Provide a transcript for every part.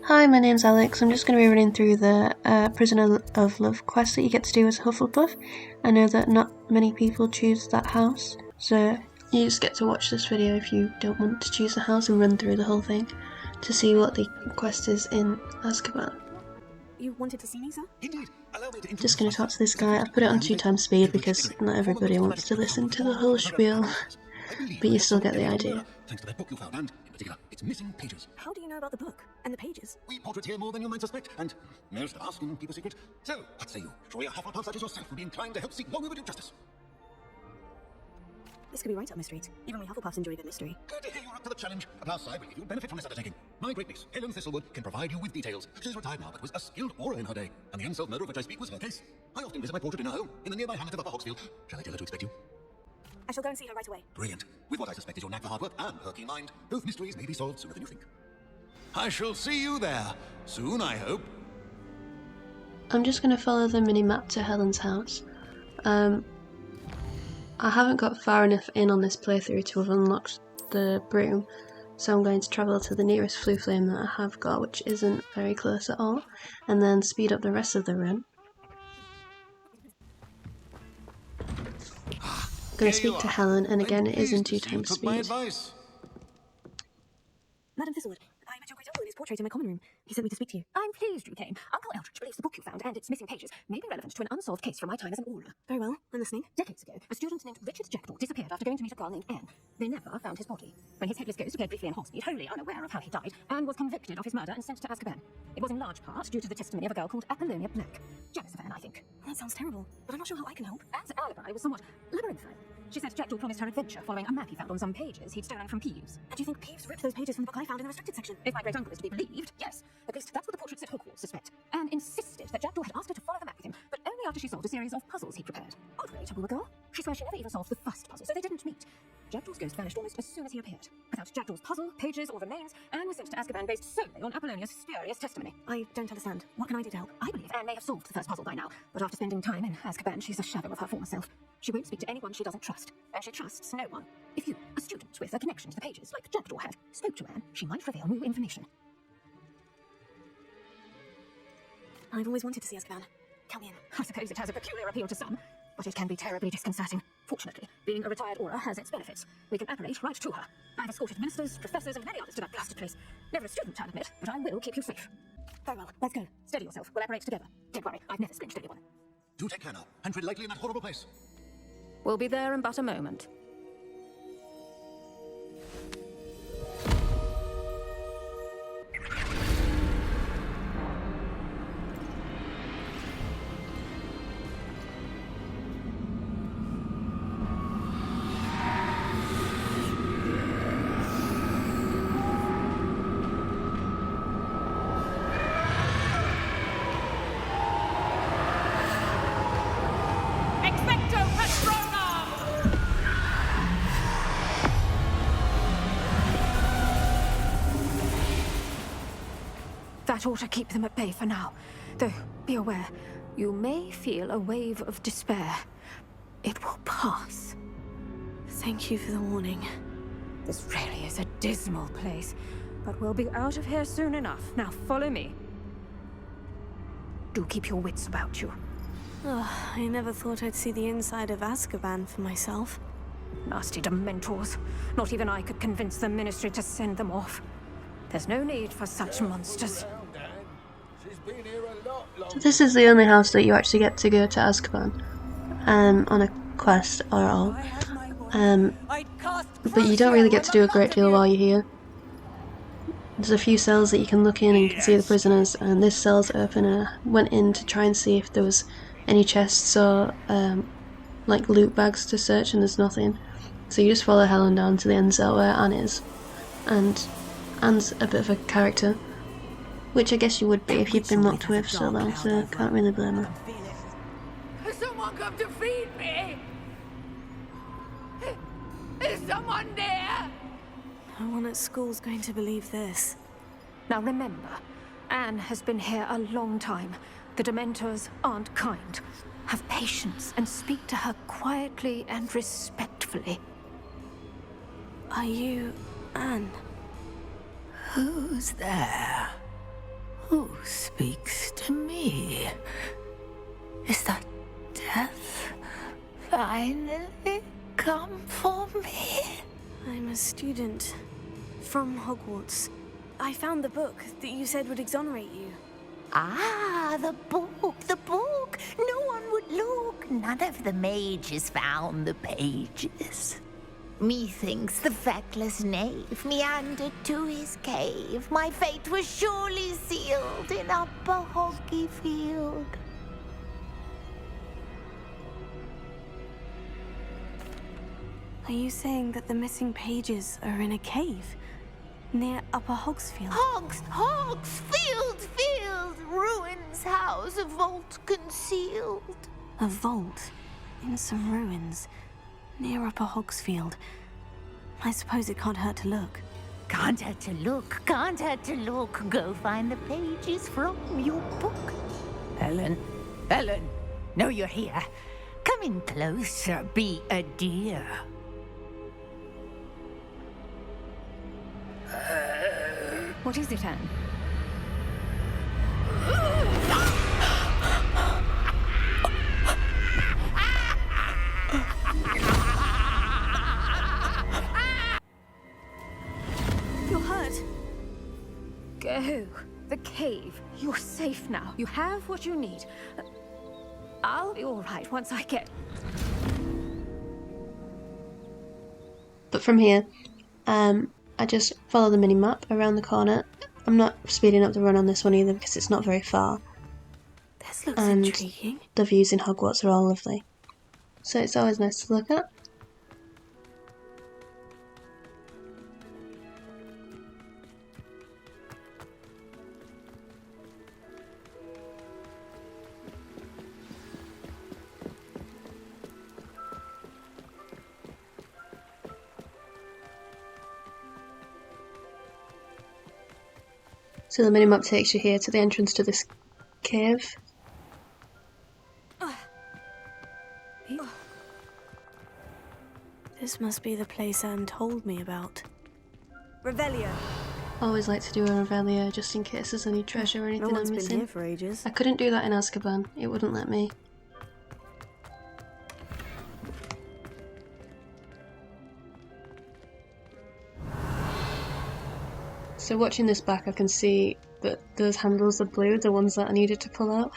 Hi, my name's Alex. I'm just going to be running through the Prisoner of Love quest that you get to do as Hufflepuff. I know that not many people choose that house, so you just get to watch this video if you don't want to choose the house and run through the whole thing to see what the quest is in Azkaban. You wanted to see me, sir? Indeed. Allow me to Just going to talk to this guy. I've put it on 2x speed because not everybody wants to listen to the whole spiel, but you still get the idea. Thanks to that book you found, and, in particular, its missing pages. How do you know about the book and the pages? We portrait here more than you might suspect, and most of us can keep a secret. So, what say you? Surely a Hufflepuff such as yourself would be inclined to help seek long overdue justice. This could be right up my street. Even we Hufflepuffs enjoy a good mystery. Glad to hear you're up to the challenge. At last, I believe you'll benefit from this undertaking. My great niece, Helen Thistlewood, can provide you with details. She's retired now, but was a skilled aura in her day, and the unsolved murder of which I speak was her case. I often visit my portrait in her home, in the nearby hamlet of Upper Hogsfield. Shall I tell her to expect you? I shall go and see her right away. Brilliant. With what I suspect is your knack for hard work and her keen mind, both mysteries may be solved sooner than you think. I shall see you there. Soon, I hope. I'm just going to follow the mini-map to Helen's house. I haven't got far enough in on this playthrough to have unlocked the broom, so I'm going to travel to the nearest flame that I have got, which isn't very close at all, and then speed up the rest of the run. I'm going to speak to Helen, and again it is in 2x speed. Madam Thistlewood, I met your great uncle in his portrait in my common room. He sent me to speak to you. I'm pleased you came. Uncle Eldridge believes the book you found and its missing pages may be relevant to an unsolved case from my time as an aura. Very well, I'm listening. Decades ago, a student named Richard Jackdaw disappeared after going to meet a girl named Anne. They never found his body. When his headless ghost appeared briefly in Hogsmeade, wholly unaware of how he died, Anne was convicted of his murder and sent to Azkaban. It was in large part due to the testimony of a girl called Apollonia Black. Jealous of Anne, I think. That sounds terrible, but I'm not sure how I can help. Ah. Anne's alibi was somewhat labyrinthine. She said Jackdaw promised her adventure following a map he found on some pages he'd stolen from Peeves. And do you think Peeves ripped those pages from the book I found in the restricted section? If my great uncle is to be believed, yes. At least that's what the portraits at Hogwarts suspect. Anne insisted that Jackdaw had asked her to follow the map with him, but only after she solved a series of puzzles he prepared. Odd way to woo a girl. She swears she never even solved the first puzzle, so they didn't meet. Jackdaw's ghost vanished almost as soon as he appeared. Without Jackdaw's puzzle, pages, or remains, Anne was sent to Azkaban based solely on Apollonia's spurious testimony. I don't understand. What can I do to help? I believe Anne may have solved the first puzzle by now, but after spending time in Azkaban, she's a shadow of her former self. She won't speak to anyone she doesn't trust, and she trusts no one. If you, a student with a connection to the pages, like Jackdaw had, spoke to Anne, she might reveal new information. I've always wanted to see Azkaban. Count me in. I suppose it has a peculiar appeal to some, but it can be terribly disconcerting. Fortunately, being a retired aura has its benefits. We can apparate right to her. I've escorted ministers, professors, and many others to that blasted place. Never a student, I'll admit, but I will keep you safe. Very well, let's go. Steady yourself. We'll apparate together. Don't worry, I've never slinched anyone. Do take care now, and tread lightly in that horrible place. We'll be there in but a moment. That ought to keep them at bay for now. Though, be aware, you may feel a wave of despair. It will pass. Thank you for the warning. This really is a dismal place, but we'll be out of here soon enough. Now follow me. Do keep your wits about you. Oh, I never thought I'd see the inside of Azkaban for myself. Nasty Dementors. Not even I could convince the Ministry to send them off. There's no need for such monsters. So this is the only house that you actually get to go to Azkaban on a quest or all. But you don't really get to do a great deal while you're here. There's a few cells that you can look in and you can see the prisoners, and this cell's open, and I went in to try and see if there was any chests or like loot bags to search, and there's nothing. So you just follow Helen down to the end cell where Anne is, and Anne's a bit of a character, which I guess you would be if you'd been locked with so long, so can't really blame her. Has someone come to feed me? Is someone there? No one at school's going to believe this. Now remember, Anne has been here a long time. The Dementors aren't kind. Have patience and speak to her quietly and respectfully. Are you Anne? Who's there? Who speaks to me? Is that death finally come for me? I'm a student from Hogwarts. I found the book that you said would exonerate you. Ah, the book, the book. No one would look. None of the mages found the pages. Methinks the feckless knave meandered to his cave. My fate was surely sealed in Upper Hoggyfield. Are you saying that the missing pages are in a cave near Upper Hogsfield? Hogsfield, ruins house, a vault concealed. A vault in some ruins near Upper Hogsfield. I suppose it can't hurt to look. Can't hurt to look, can't hurt to look. Go find the pages from your book. Ellen, know you're here. Come in closer, be a dear. What is it, Anne? You're hurt. Go. The cave. You're safe now. You have what you need. I'll be all right once I get... But from here, I just follow the mini-map around the corner. I'm not speeding up the run on this one either because it's not very far. This looks And intriguing. the views in Hogwarts are all lovely. So it's always nice to look at. So the minimap takes you here to the entrance to this cave. This must be the place Anne told me about. Revelio. Always like to do a Revelio just in case there's any treasure or anything No one's I'm been missing. here for ages. I couldn't do that in Azkaban, it wouldn't let me. So watching this back I can see that those handles are blue, the ones that I needed to pull out.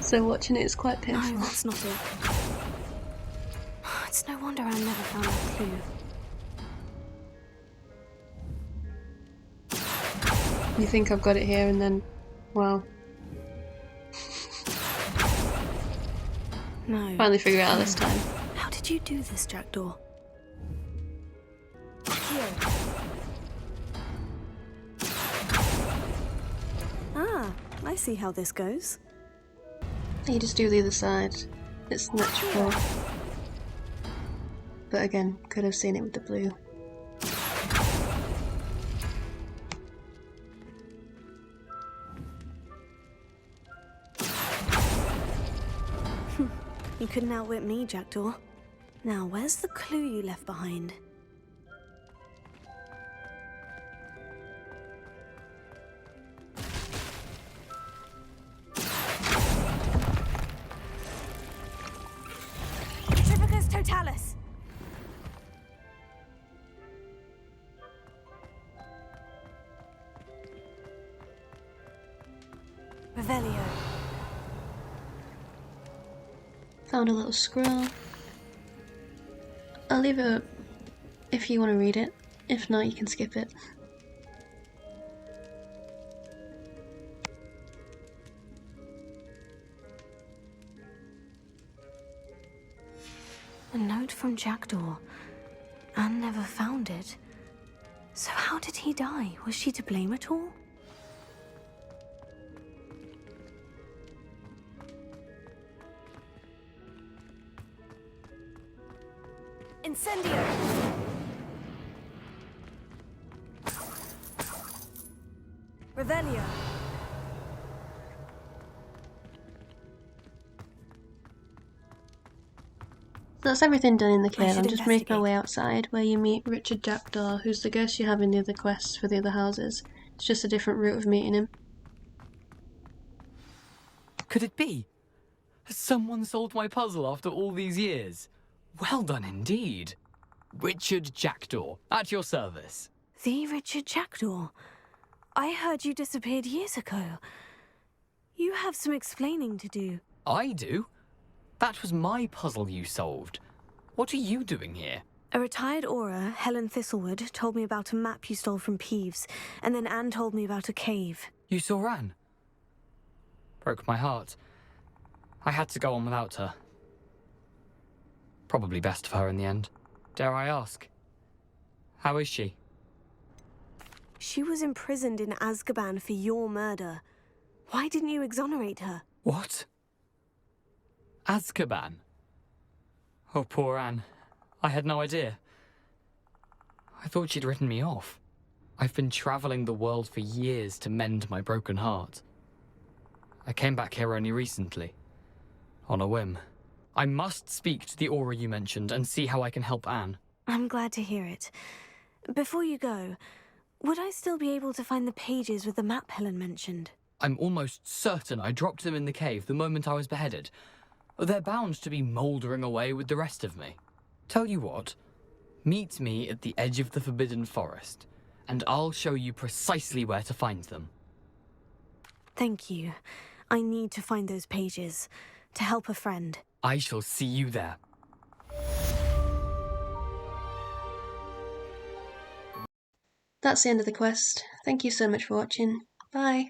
So watching it is quite No, painful. that's not it. It's no wonder Anne never found that clue. You think I've got it here and then, wow. No. Finally figure it out this time. How did you do this, Jackdaw? Ah, I see how this goes. You just do the other side. It's natural. But again, could have seen it with the blue. You couldn't outwit me, Jackdaw. Now, where's the clue you left behind? Triplicus Totalis! Revelio. Found a little scroll. I'll leave it up if you want to read it. If not, you can skip it. A note from Jackdaw. Anne never found it. So how did he die? Was she to blame at all? Incendio! Revelio! So that's everything done in the cave. I'm should just making my investigate. way outside where you meet Richard Jackdaw, who's the ghost you have in the other quests for the other houses. It's just a different route of meeting him. Could it be? Has someone solved my puzzle after all these years? Well done indeed. Richard Jackdaw, at your service. The Richard Jackdaw? I heard you disappeared years ago. You have some explaining to do. I do? That was my puzzle you solved. What are you doing here? A retired Aura, Helen Thistlewood, told me about a map you stole from Peeves, and then Anne told me about a cave. You saw Anne? Broke my heart. I had to go on without her. Probably best for her in the end. Dare I ask? How is she? She was imprisoned in Azkaban for your murder. Why didn't you exonerate her? What? Azkaban? Oh, poor Anne. I had no idea. I thought she'd written me off. I've been traveling the world for years to mend my broken heart. I came back here only recently. On a whim. I must speak to the Aura you mentioned and see how I can help Anne. I'm glad to hear it. Before you go, would I still be able to find the pages with the map Helen mentioned? I'm almost certain I dropped them in the cave the moment I was beheaded. They're bound to be mouldering away with the rest of me. Tell you what, meet me at the edge of the Forbidden Forest, and I'll show you precisely where to find them. Thank you. I need to find those pages, to help a friend. I shall see you there. That's the end of the quest. Thank you so much for watching. Bye.